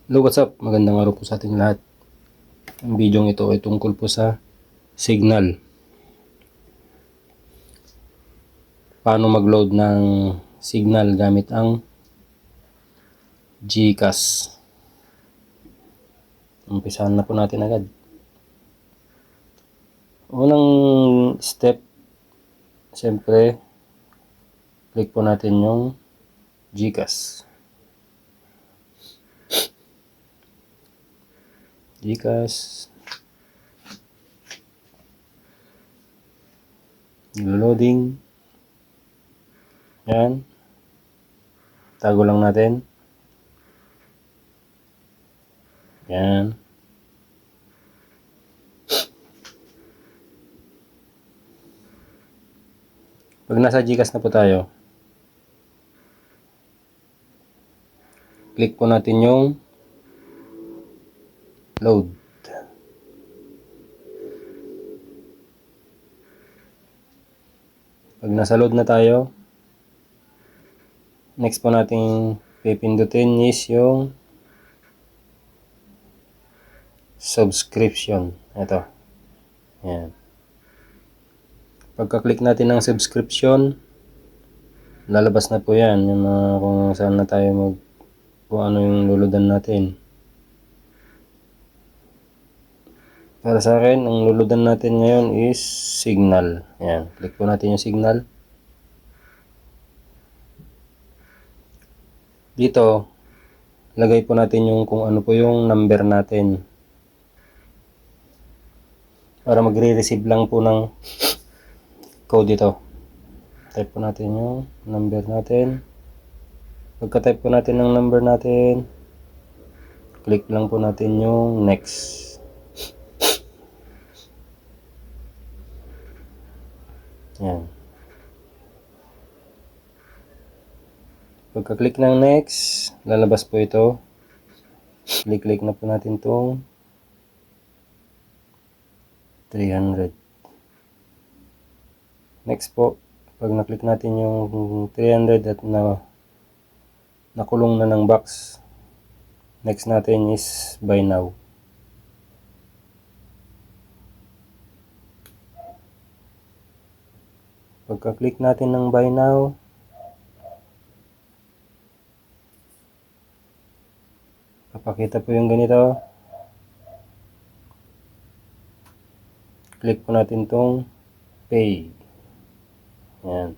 Hello, what's up? Magandang araw po sa ating lahat. Ang video ito ay tungkol po sa Signal. Paano mag-load ng Signal gamit ang GCash. Umpisahan na po natin agad. Unang step, siyempre, click po natin yung GCash. Loading. Yan. Tago lang natin. Yan. Pag nasa GCash na po tayo, click po natin yung load. Pag nasa load na tayo, next po nating pipindutin is yung subscription. Ito. Yan. Pagka-click natin ng subscription, lalabas na po yan. Yung kung saan na tayo kung ano yung luludan natin. Para sa akin, ang luludan natin ngayon is Signal. Yan. Click po natin yung Signal. Dito, lagay po natin yung kung ano po yung number natin. Para magre-receive lang po ng code dito. Type po natin yung number natin. Pagka-type po natin ng number natin, click lang po natin yung next. Yan. Pagka-click ng next, lalabas po ito. Click na po natin itong 300. Next po, pag na-click natin yung 300 at nakulong na ng box, next natin is buy now. Pagka-click natin ng buy now, papakita po yung ganito. Click po natin tong pay. Yan.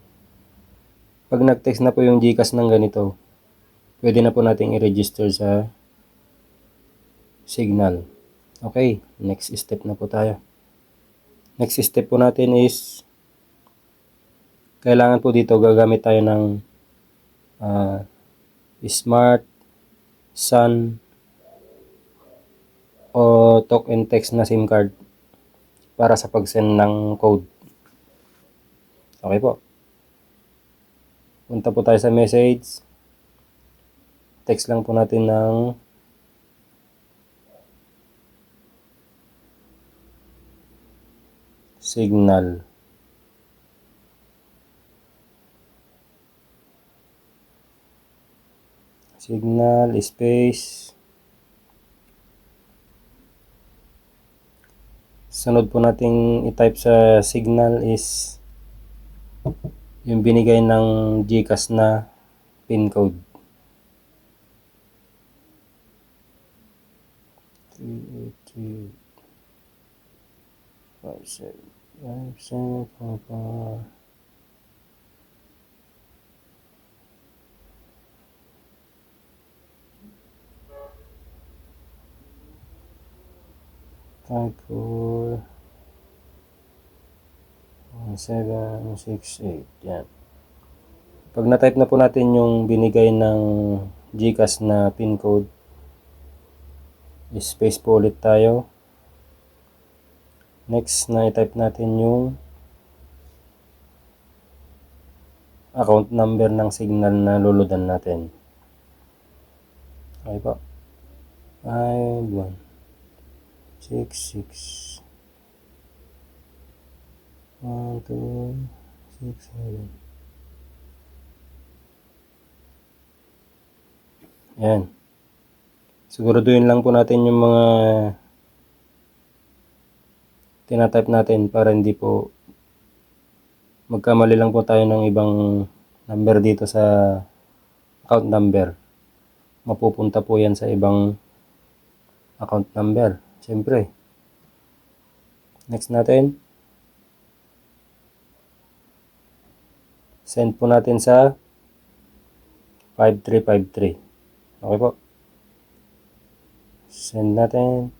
Pag nag-text na po yung GCash ng ganito, pwede na po nating i-register sa Signal. Okay, next step na po tayo. Next step po natin is kailangan po dito gagamit tayo ng Smart, Sun, o talk and text na SIM card para sa pag-send ng code. Okay po. Punta po tayo sa message. Text lang po natin ng Signal. Signal space. Sunod po nating i-type sa Signal is yung binigay ng GCash na pin code. 3835757. Type 1768. Yan. Pag na-type na po natin yung binigay ng GCash na pin code, space po ulit tayo. Next na i-type natin yung account number ng Signal na luludan natin. Okay po. 5166 1267. Yan. Siguraduhin lang po natin yung mga tinatype natin para hindi po magkamali lang po tayo ng ibang number dito sa account number. Mapupunta po yan sa ibang account number. Siyempre. Next natin. Send po natin sa 5353. Okay po. Send natin.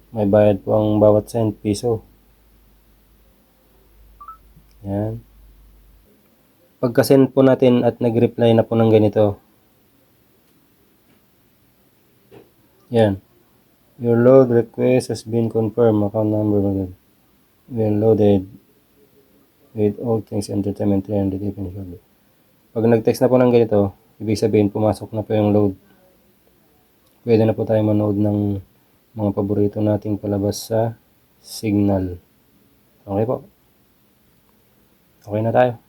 May bayad po ang bawat send, piso. Yan. Pagka-send po natin at nag-reply na po ng ganito. Yan. Your load request has been confirmed. Account number well loaded with all things entertainment 300 even shortly. Pag nag-text na po ng ganito, ibig sabihin pumasok na po yung load. Pwede na po tayo manood ng mga paborito nating palabas sa Signal. Okay po. Okay na tayo.